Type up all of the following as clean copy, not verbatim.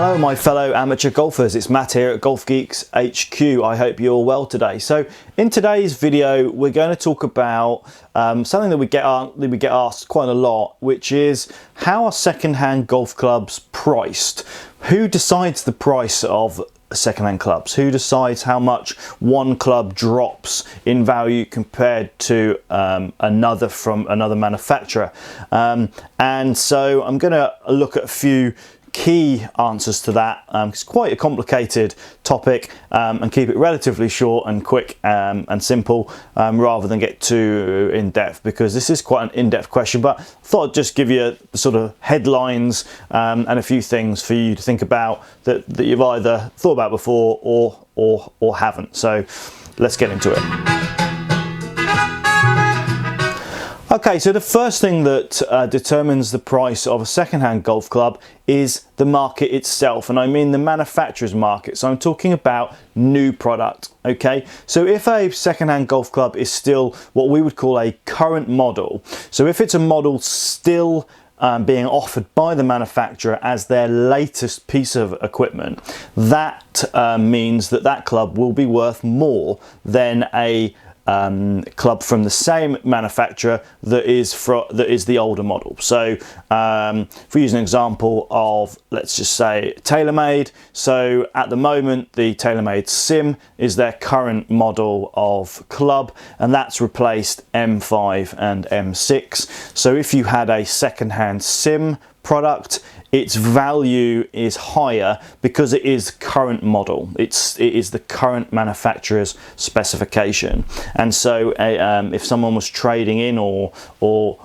Hello my fellow amateur golfers, it's Matt here at Golf Geeks HQ. I hope you're all well today. So in today's video we're going to talk about something that we get asked quite a lot, which is how are second-hand golf clubs priced? Who decides the price of second-hand clubs? Who decides how much one club drops in value compared to another from another manufacturer? And so I'm going to look at a few key answers to that. It's quite a complicated topic, and keep it relatively short and quick and simple, rather than get too in-depth, because this is quite an in-depth question, but I thought I'd just give you the sort of headlines and a few things for you to think about that you've either thought about before or haven't. So let's get into it. Okay, so the first thing that determines the price of a second-hand golf club is the market itself, and I mean the manufacturer's market. So I'm talking about new product, okay? So if a second-hand golf club is still what we would call a current model, so if it's a model still being offered by the manufacturer as their latest piece of equipment, that means that that club will be worth more than a club from the same manufacturer that is the older model. So if we use an example of, let's just say, TaylorMade. So at the moment the TaylorMade Sim is their current model of club, and that's replaced M5 and M6. So if you had a second-hand Sim product, its value is higher because it is current model. It is the current manufacturer's specification. And so if someone was trading in or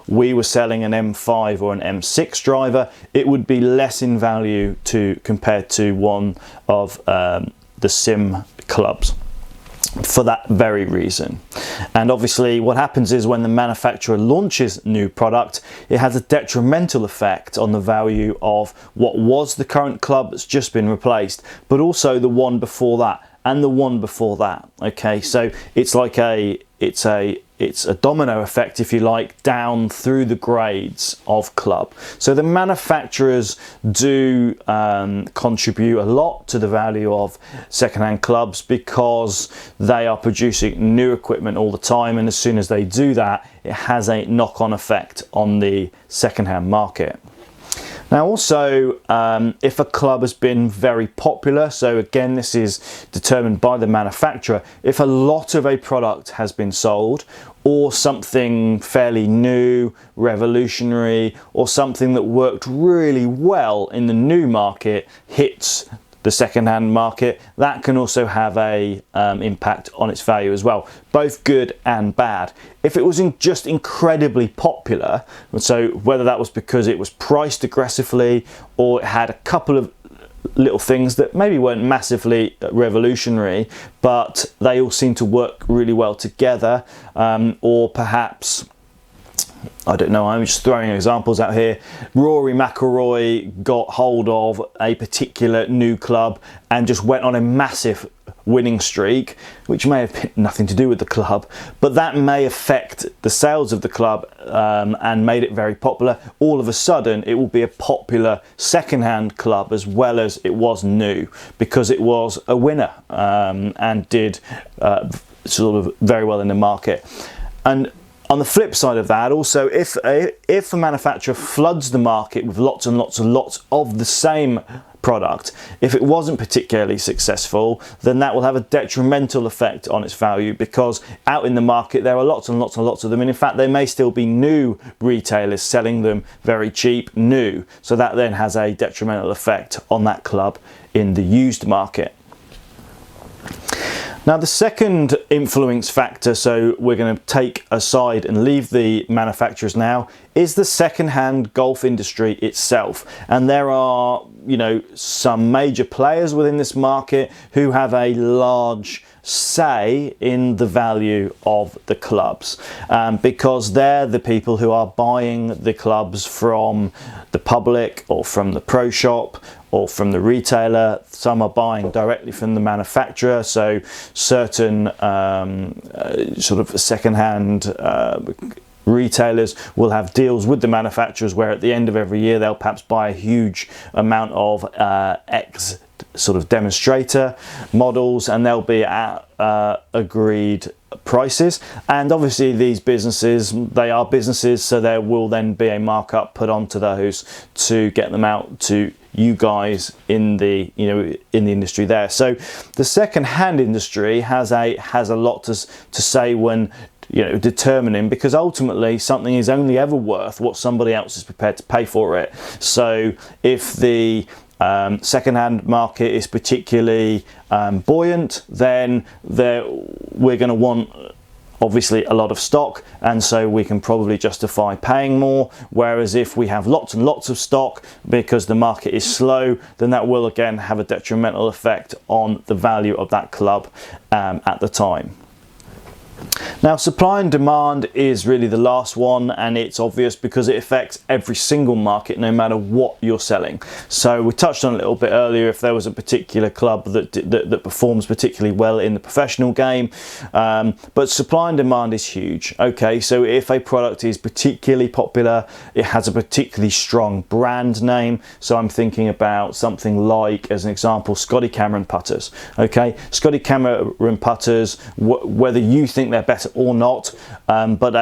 we were selling an M5 or an M6 driver, it would be less in value compared to one of the Sim clubs, for that very reason. And obviously what happens is when the manufacturer launches new product, it has a detrimental effect on the value of what was the current club that's just been replaced, but also the one before that and the one before that. Okay, so it's like it's a domino effect, if you like, down through the grades of club. So the manufacturers do contribute a lot to the value of second-hand clubs because they are producing new equipment all the time, and as soon as they do that, it has a knock-on effect on the second-hand market. Now also, if a club has been very popular, so again this is determined by the manufacturer, if a lot of a product has been sold, or something fairly new, revolutionary, or something that worked really well in the new market hits the second-hand market, that can also have a impact on its value as well, both good and bad. If it was just incredibly popular, so whether that was because it was priced aggressively or it had a couple of little things that maybe weren't massively revolutionary, but they all seem to work really well together, or perhaps, I don't know, I'm just throwing examples out here. Rory McIlroy got hold of a particular new club and just went on a massive winning streak, which may have been nothing to do with the club, but that may affect the sales of the club and made it very popular. All of a sudden it will be a popular second-hand club as well as it was new, because it was a winner and did sort of very well in the market. And on the flip side of that, also, if a manufacturer floods the market with lots and lots and lots of the same product, if it wasn't particularly successful, then that will have a detrimental effect on its value, because out in the market there are lots and lots and lots of them, and in fact there may still be new retailers selling them very cheap new, so that then has a detrimental effect on that club in the used market. Now the second influence factor, so we're going to take aside and leave the manufacturers now, is the second-hand golf industry itself. And there are, you know, some major players within this market who have a large say in the value of the clubs, because they're the people who are buying the clubs from the public or from the pro shop or from the retailer. Some are buying directly from the manufacturer, so certain sort of second-hand retailers will have deals with the manufacturers where at the end of every year they'll perhaps buy a huge amount of X sort of demonstrator models, and they'll be at agreed prices. And obviously these businesses, they are businesses, so there will then be a markup put onto those to get them out to you guys in the in the industry there. So the second-hand industry has a lot to say when determining, because ultimately something is only ever worth what somebody else is prepared to pay for it. So if the second-hand market is particularly buoyant, then we're going to want obviously a lot of stock, and so we can probably justify paying more. Whereas if we have lots and lots of stock because the market is slow, then that will again have a detrimental effect on the value of that club at the time. Now, supply and demand is really the last one, and it's obvious because it affects every single market no matter what you're selling. So we touched on a little bit earlier, if there was a particular club that performs particularly well in the professional game, but supply and demand is huge. Okay, so if a product is particularly popular, it has a particularly strong brand name. So I'm thinking about something like, as an example, Scotty Cameron putters. Okay, Scotty Cameron putters, whether you think they're better or not, but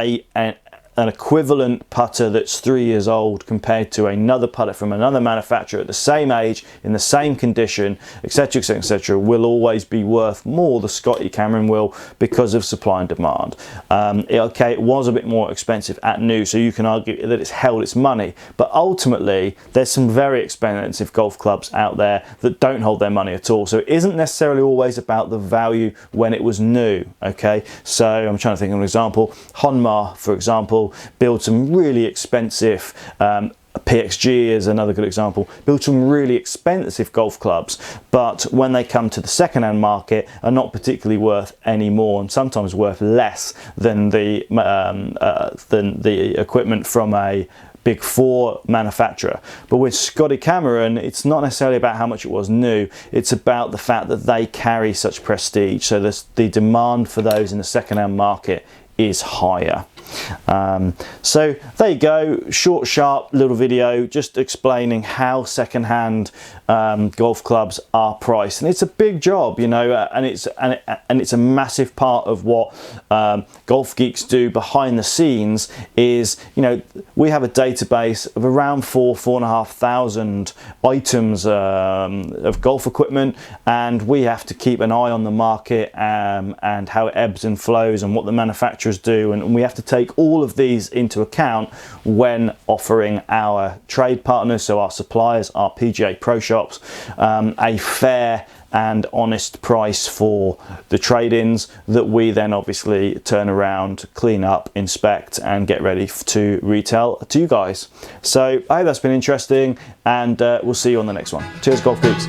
an equivalent putter that's 3 years old compared to another putter from another manufacturer at the same age, in the same condition, etc, etc, etc, will always be worth more, the Scotty Cameron will, because of supply and demand. Okay, it was a bit more expensive at new, so you can argue that it's held its money, but ultimately there's some very expensive golf clubs out there that don't hold their money at all. So it isn't necessarily always about the value when it was new. Okay, so I'm trying to think of an example. Honma, for example, build some really expensive, PXG is another good example, build some really expensive golf clubs, but when they come to the second-hand market are not particularly worth any more, and sometimes worth less than the equipment from a Big Four manufacturer. But with Scotty Cameron, it's not necessarily about how much it was new, it's about the fact that they carry such prestige, so the demand for those in the second-hand market is higher. So there you go, short, sharp little video just explaining how second-hand golf clubs are priced, and it's a big job, and it's a massive part of what golf geeks do behind the scenes. Is we have a database of around 4,500 items of golf equipment, and we have to keep an eye on the market and how it ebbs and flows and what the manufacturers do, and we have to take all of these into account when offering our trade partners, so our suppliers, our PGA Pro shops, a fair and honest price for the trade-ins that we then obviously turn around, clean up, inspect, and get ready to retail to you guys. So I hope that's been interesting, and we'll see you on the next one. Cheers, golf geeks.